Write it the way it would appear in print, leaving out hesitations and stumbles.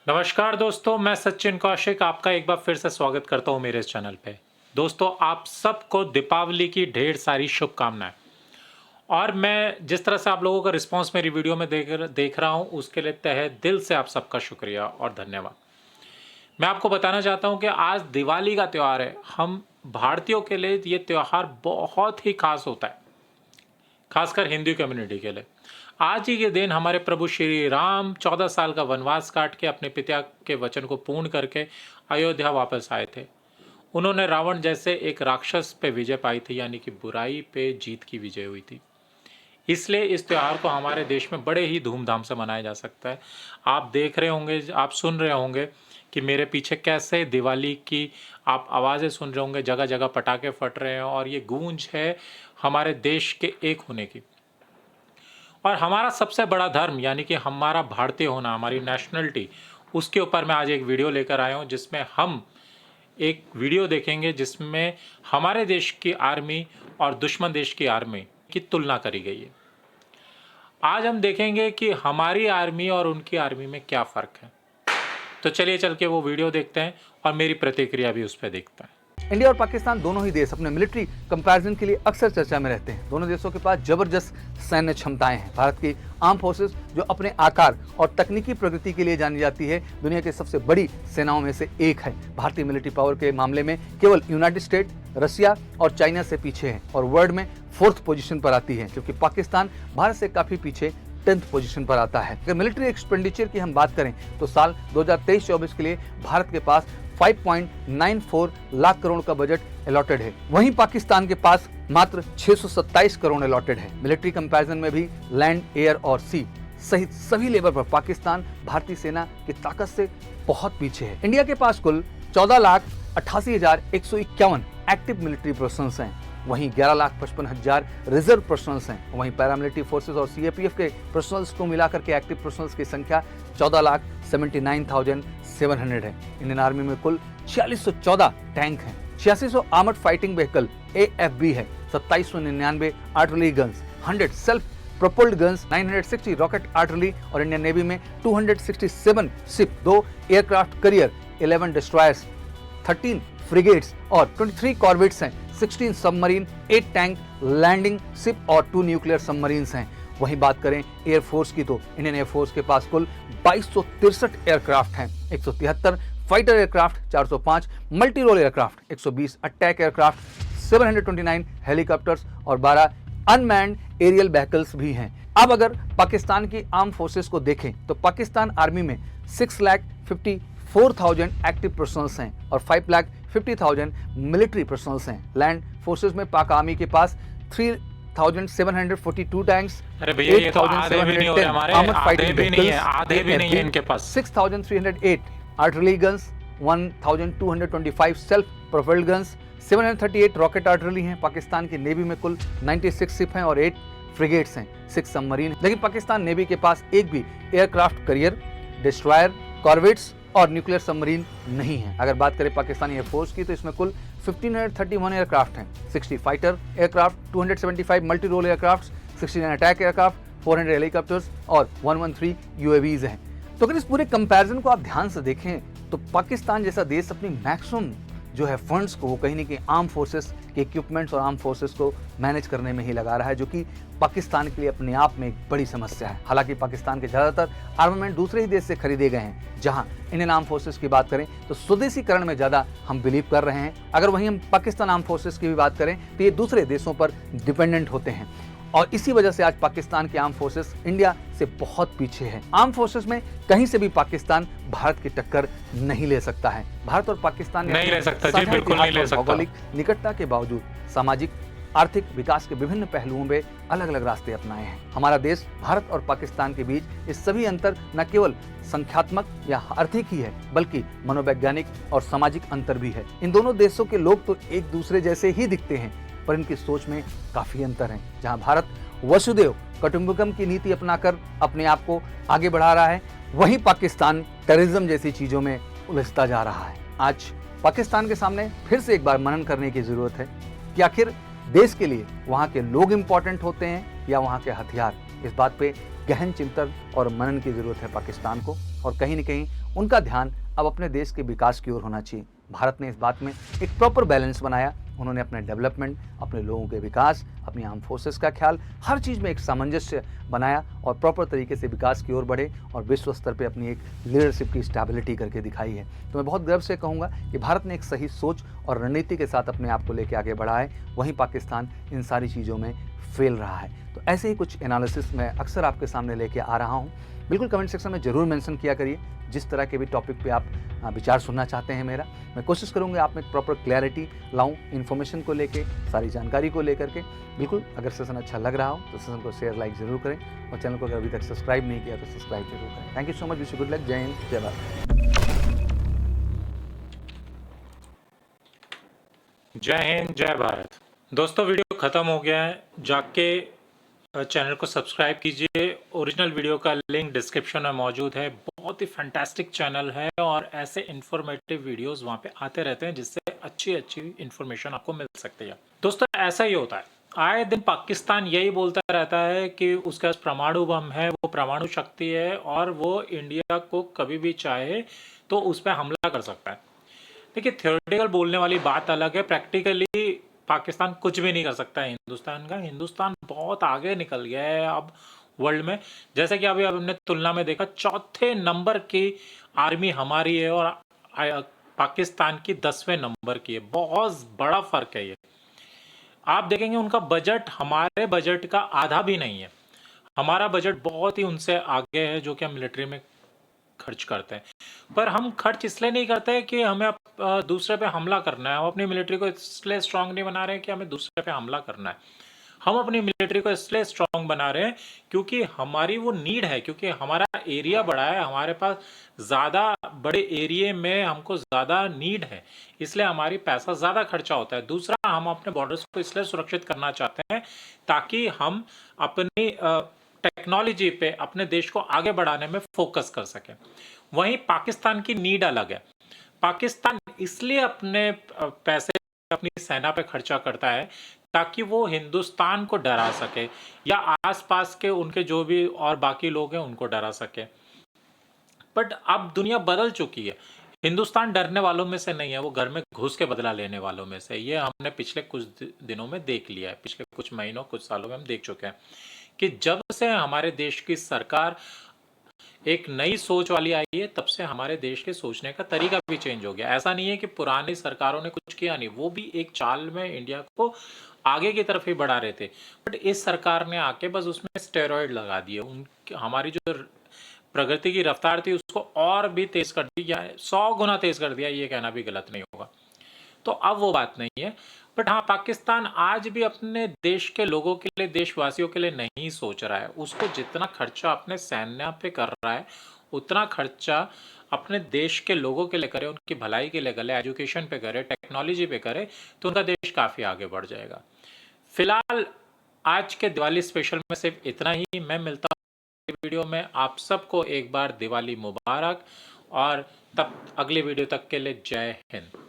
नमस्कार दोस्तों, मैं सचिन कौशिक आपका एक बार फिर से स्वागत करता हूं मेरे इस चैनल पे। दोस्तों, आप सबको दीपावली की ढेर सारी शुभकामनाएं। और मैं जिस तरह से आप लोगों का रिस्पांस मेरी वीडियो में देख रहा हूं, उसके लिए तहे दिल से आप सबका शुक्रिया और धन्यवाद। मैं आपको बताना चाहता हूं कि आज दिवाली का त्यौहार है। हम भारतीयों के लिए ये त्यौहार बहुत ही खास होता है, खासकर हिंदू कम्युनिटी के लिए। आज ही के दिन हमारे प्रभु श्री राम 14 साल का वनवास काट के अपने पिता के वचन को पूर्ण करके अयोध्या वापस आए थे। उन्होंने रावण जैसे एक राक्षस पे विजय पाई थी, यानी कि बुराई पे जीत की विजय हुई थी। इसलिए इस त्यौहार को हमारे देश में बड़े ही धूमधाम से मनाया जा सकता है। आप देख रहे होंगे, आप सुन रहे होंगे कि मेरे पीछे कैसे दिवाली की आप आवाज़ें सुन रहे होंगे, जगह जगह पटाखे फट रहे हैं और ये गूंज है हमारे देश के एक होने की। और हमारा सबसे बड़ा धर्म यानी कि हमारा भारतीय होना, हमारी नेशनलिटी, उसके ऊपर मैं आज एक वीडियो लेकर आया हूँ, जिसमें हम एक वीडियो देखेंगे जिसमें हमारे देश की आर्मी और दुश्मन देश की आर्मी की तुलना करी गई है। आज हम देखेंगे कि हमारी आर्मी और उनकी आर्मी में क्या फ़र्क है। तो चलिए चल के वो वीडियो देखते हैं और मेरी प्रतिक्रिया भी उस पर देखते हैं। इंडिया और पाकिस्तान दोनों ही देश अपने मिलिट्री कंपैरिजन के लिए अक्सर चर्चा में रहते हैं। दोनों देशों के पास जबरदस्त सैन्य क्षमताएं हैं। भारत की आर्म फोर्सेस, जो अपने आकार और तकनीकी प्रगति के लिए जानी जाती है, दुनिया की सबसे बड़ी सेनाओं में से एक है। भारतीय मिलिट्री पावर के मामले में केवल यूनाइटेड स्टेट, रशिया और चाइना से पीछे है और वर्ल्ड में 4th पोजीशन पर आती है, जबकि पाकिस्तान भारत से काफी पीछे 10th पोजीशन पर आता है। अगर मिलिट्री एक्सपेंडिचर की हम बात करें तो साल 2023-24 के लिए भारत के पास 5.94 लाख करोड़ का बजट अलॉटेड है। वहीं पाकिस्तान के पास मात्र 627 करोड़ अलॉटेड है। मिलिट्री कंपैरिजन में भी लैंड, एयर और सी सहित सभी लेवल पर पाकिस्तान भारतीय सेना की ताकत से बहुत पीछे है। इंडिया के पास कुल 14,88,151 एक्टिव मिलिट्री पर्सनल्स हैं। वहीं 11,55,000 रिजर्व पर्सनल्स हैं। वहीं पैरामिलिट्री फोर्सेस और सीएपीएफ के पर्सनल्स को मिलाकर के एक्टिव पर्सनल्स की संख्या 14,79,700 है। इंडियन आर्मी में कुल 4614 टैंक हैं, 8600 आर्मर्ड फाइटिंग व्हीकल AFV है, 2799 artillery guns, 100 self propelled guns, 960 rocket artillery और इंडियन नेवी में 267 ship, 2 aircraft carrier, 11 destroyers, 13 frigates और 23 कॉर्वेट्स हैं, 16 सबमरीन, 8 टैंक, लैंडिंग शिप और 2 न्यूक्लियर सबमरीन्स हैं। वहीं बात करें एयरफोर्स की तो इंडियन एयरफोर्स के पास कुल 2263 एयरक्राफ्ट हैं, 173 fighter aircraft, 405 multi role aircraft, 120 attack aircraft, 729 helicopters और 12 अनमैन्ड एरियल व्हीकल्स भी हैं। अब अगर पाकिस्तान की आर्म फोर्सेस को देखें तो पाकिस्तान आर्मी में 6,54,000 एक्टिव पर्सनल्स हैं और 5,50,000 मिलिट्री पर्सनल्स हैं। लैंड फोर्सेस में पाक आर्मी के पास 3,742 टैंक्स, अरे भैया, ये तो आधे भी नहीं हो रहे हमारे, आधे भी नहीं है इनके पास, 6,308 artillery guns, 1,225 self propelled guns, 738 rocket artillery हैं। पाकिस्तान की नेवी में कुल 96 शिप हैं और 8 फ्रिगेट्स हैं, 6 सबमरीन। लेकिन पाकिस्तान नेवी के पास एक भी एयरक्राफ्ट कैरियर, डिस्ट्रॉयर, कॉर्वेट्स और न्यूक्लियर सबमरीन नहीं है। अगर बात करें पाकिस्तानी एयरफोर्स की तो इसमें कुल 1531 एयरक्राफ्ट हैं, 60 fighter aircraft, 275 multi role aircraft, 69 attack aircraft, 400 helicopters और 113 UAVs हैं। तो अगर इस पूरे कंपैरिजन को आप ध्यान से देखें तो पाकिस्तान जैसा देश अपनी मैक्सिमम जो है फंड्स को वो कहीं ना कहीं आर्म फोर्सेस के इक्विपमेंट्स और आर्म फोर्सेस को मैनेज करने में ही लगा रहा है, जो कि पाकिस्तान के लिए अपने आप में एक बड़ी समस्या है। हालांकि पाकिस्तान के ज़्यादातर आर्मामेंट दूसरे ही देश से खरीदे गए हैं। जहां इंडियन आर्म फोर्सेस की बात करें तो स्वदेशीकरण में ज़्यादा हम बिलीव कर रहे हैं। अगर वहीं हम पाकिस्तान आर्म फोर्सेस की भी बात करें तो ये दूसरे देशों पर डिपेंडेंट होते हैं और इसी वजह से आज पाकिस्तान की आर्म फोर्सेस इंडिया से बहुत पीछे है। आर्म फोर्सेस में कहीं से भी पाकिस्तान भारत की टक्कर नहीं ले सकता है। भारत और पाकिस्तान नहीं ले सकता जी, बिल्कुल नहीं ले सकता। भौगोलिक निकटता के बावजूद सामाजिक, आर्थिक विकास के विभिन्न पहलुओं में अलग अलग रास्ते अपनाए हैं। हमारा देश भारत और पाकिस्तान के बीच इस सभी अंतर न केवल संख्यात्मक या आर्थिक ही है, बल्कि मनोवैज्ञानिक और सामाजिक अंतर भी है। इन दोनों देशों के लोग तो एक दूसरे जैसे ही दिखते हैं, पर इनकी सोच में काफी अंतर है। जहां भारत वसुदेव कुटुंबकम की नीति अपनाकर अपने आप को आगे बढ़ा रहा है, वहीं पाकिस्तान टेररिज्म जैसी चीजों में उलझता जा रहा है। आज पाकिस्तान के सामने फिर से एक बार मनन करने की जरूरत है कि आखिर देश के लिए वहां के लोग इंपॉर्टेंट होते हैं या वहां के हथियार। इस बात पे गहन चिंतन और मनन की ज़रूरत है पाकिस्तान को, और कहीं न कहीं उनका ध्यान अब अपने देश के विकास की ओर होना चाहिए। भारत ने इस बात में एक प्रॉपर बैलेंस बनाया। उन्होंने अपने डेवलपमेंट, अपने लोगों के विकास, अपनी आर्म फोर्सेस का ख्याल, हर चीज़ में एक सामंजस्य बनाया और प्रॉपर तरीके से विकास की ओर बढ़े और विश्व स्तर पे अपनी एक लीडरशिप की स्टेबिलिटी करके दिखाई है। तो मैं बहुत गर्व से कहूँगा कि भारत ने एक सही सोच और रणनीति के साथ अपने आप को लेकर आगे बढ़ा है, वहीं पाकिस्तान इन सारी चीज़ों में फेल रहा है। तो ऐसे ही कुछ एनालिसिस मैं अक्सर आपके सामने लेके आ रहा हूँ। बिल्कुल कमेंट सेक्शन में ज़रूर मेंशन किया करिए जिस तरह के भी टॉपिक पे आप विचार सुनना चाहते हैं मेरा। मैं कोशिश करूँगा आप में एक प्रॉपर क्लैरिटी लाऊं इन्फॉर्मेशन को लेके, सारी जानकारी को लेकर के। बिल्कुल अगर सेशन अच्छा लग रहा हो तो सेशन को शेयर लाइक ज़रूर करें और चैनल को अगर अभी तक सब्सक्राइब नहीं किया तो सब्सक्राइब जरूर करें। Thank you so much, wish you good luck. जय हिंद, जय भारत। जय हिंद, जय भारत। दोस्तों वीडियो ख़त्म हो गया है, जाके चैनल को सब्सक्राइब कीजिए। ओरिजिनल वीडियो का लिंक डिस्क्रिप्शन में मौजूद है। बहुत ही फैंटास्टिक चैनल है और ऐसे इन्फॉर्मेटिव वीडियोस वहाँ पे आते रहते हैं जिससे अच्छी अच्छी इन्फॉर्मेशन आपको मिल सकती है। दोस्तों ऐसा ही होता है, आए दिन पाकिस्तान यही बोलता रहता है कि उसके पास परमाणु बम है, वो परमाणु शक्ति है और वो इंडिया को कभी भी चाहे तो उस पर हमला कर सकता है। देखिए, थियोरेटिकल बोलने वाली बात अलग है, प्रैक्टिकली पाकिस्तान कुछ भी नहीं कर सकता है हिंदुस्तान का। हिंदुस्तान बहुत आगे निकल गया है अब वर्ल्ड में। जैसे कि अभी हमने तुलना में देखा, चौथे नंबर की आर्मी हमारी है और पाकिस्तान की 10वें नंबर की है। बहुत बड़ा फर्क है ये। आप देखेंगे उनका बजट हमारे बजट का आधा भी नहीं है। हमारा बजट बहुत ही उनसे आगे है जो कि हम मिलिट्री में खर्च करते हैं। पर हम खर्च इसलिए नहीं करते कि हमें दूसरे पे हमला करना है। हम अपनी मिलिट्री को इसलिए स्ट्रांग नहीं बना रहे हैं कि हमें दूसरे पे हमला करना है। हम अपनी मिलिट्री को इसलिए स्ट्रांग बना रहे हैं क्योंकि हमारी वो नीड है, क्योंकि हमारा एरिया बड़ा है, हमारे पास ज़्यादा बड़े एरिया में हमको ज़्यादा नीड है, इसलिए हमारी पैसा ज़्यादा खर्चा होता है। दूसरा, हम अपने बॉर्डर्स को इसलिए सुरक्षित करना चाहते हैं ताकि हम अपनी टेक्नोलॉजी पे अपने देश को आगे बढ़ाने में फोकस कर सकें। वहीं पाकिस्तान की नीड अलग है। पाकिस्तान इसलिए अपने पैसे अपनी सेना पे खर्चा करता है ताकि वो हिंदुस्तान को डरा सके या आसपास के उनके जो भी और बाकी लोग हैं उनको डरा सके। बट अब दुनिया बदल चुकी है। हिंदुस्तान डरने वालों में से नहीं है, वो घर में घुस के बदला लेने वालों में से। ये हमने पिछले कुछ दिनों में देख लिया है, पिछले कुछ महीनों कुछ सालों में हम देख चुके हैं कि जब से हमारे देश की सरकार एक नई सोच वाली आई है, तब से हमारे देश के सोचने का तरीका भी चेंज हो गया। ऐसा नहीं है कि पुरानी सरकारों ने कुछ किया नहीं, वो भी एक चाल में इंडिया को आगे की तरफ ही बढ़ा रहे थे। बट इस सरकार ने आके बस उसमें स्टेरॉइड लगा दिए। हमारी जो प्रगति की रफ्तार थी उसको और भी तेज कर दी, या 100 गुना तेज कर दिया, ये कहना भी गलत नहीं होगा। तो अब वो बात नहीं है। बट हाँ, पाकिस्तान आज भी अपने देश के लोगों के लिए, देशवासियों के लिए नहीं सोच रहा है। उसको जितना खर्चा अपने सैन्य पे कर रहा है उतना खर्चा अपने देश के लोगों के लिए करे, उनकी भलाई के लिए करे, एजुकेशन पे करे, टेक्नोलॉजी पे करे, तो उनका देश काफ़ी आगे बढ़ जाएगा। फिलहाल आज के दिवाली स्पेशल में सिर्फ इतना ही। मैं मिलता हूँ वीडियो में। आप सबको एक बार दिवाली मुबारक और तब अगले वीडियो तक के लिए जय हिंद।